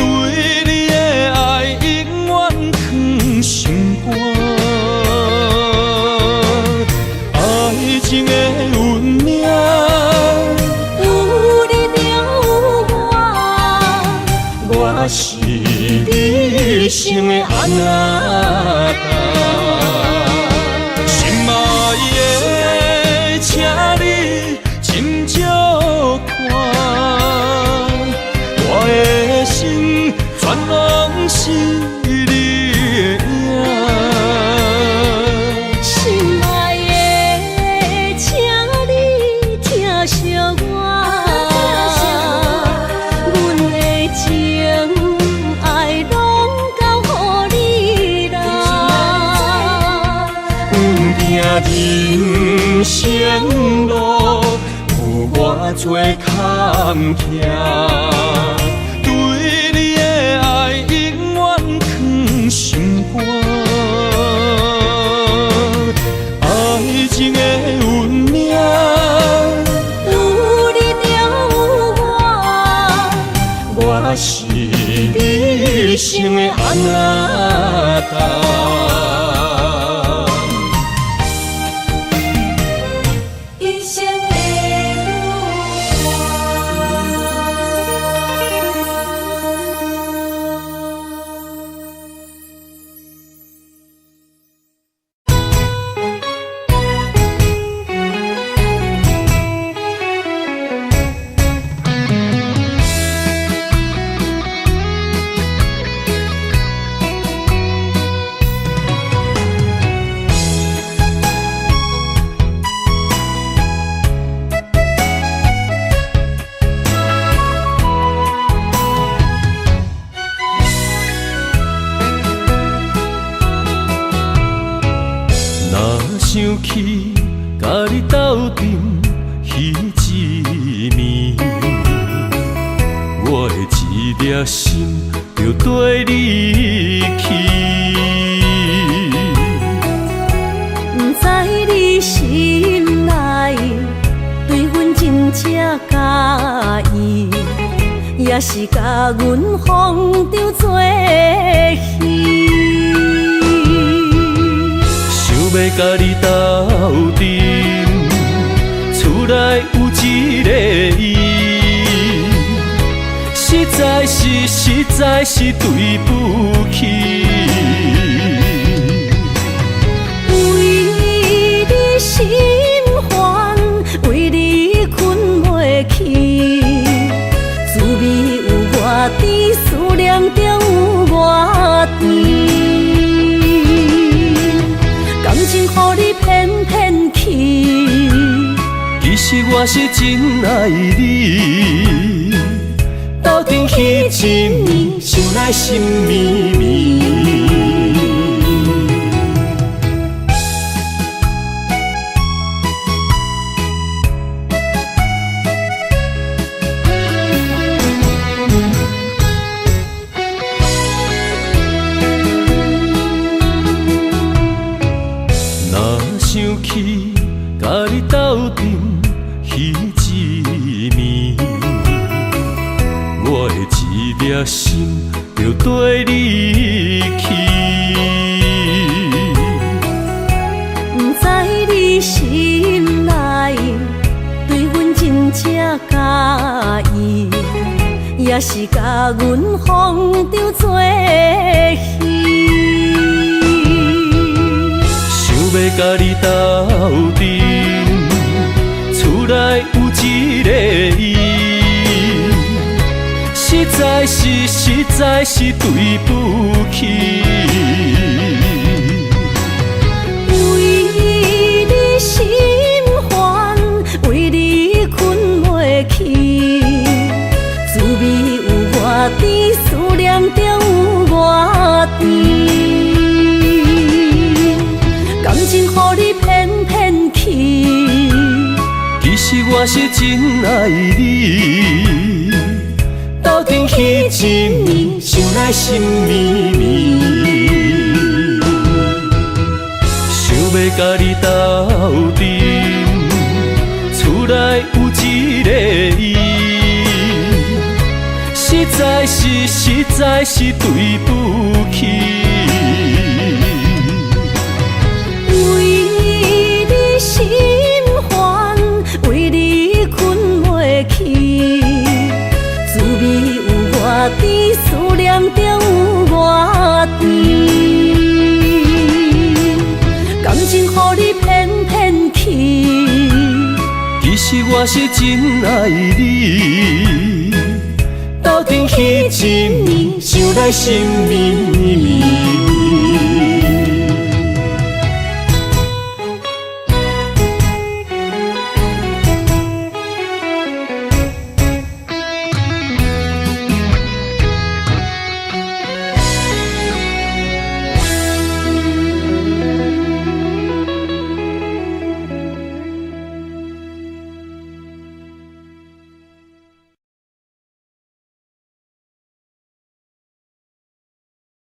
你的爱永远藏心肝。爱情的运命，有你有我，我是你生的安那达。心爱的，请你斟酌看，我的心全拢是你的影。心爱的，请你疼惜我，阮的情爱拢交予你啦。阮行人生路，有偌多坎坷，对你的爱永远藏心肝。爱情的运命，有你有我，我是你生的安那达。一生的想起甲你斗阵彼一暝，我的情一粒心就跟你去。不知你心内对阮真正介意，也是甲阮放着做戏。想要甲你斗阵，厝内有一个伊，实在是对不起。为你心烦，为你困袂去，滋味有偌甜，思念就有偌甜。感情予你骗骗去，其实我是真爱你，斗阵彼一暝，想来心绵绵。想起甲你斗阵彼一暝，我的一粒心就跟你去。不知你心内对阮真正介意，也是甲阮放着做戏。要甲你斗阵，厝内有一个伊，实在是对不起。为你心烦，为你困袂去，滋味有偌甜，思念就有偌甜。感情予你骗骗去，其实我是真爱你，斗阵彼一暝，想来心绵绵。想要甲你斗阵，厝内有一个伊，实在是对不起。心烦，为你困袂去，滋味有偌甜，思念就有偌甜。感情予你骗骗去，其实我是真爱你，斗阵彼一暝，想来心绵绵。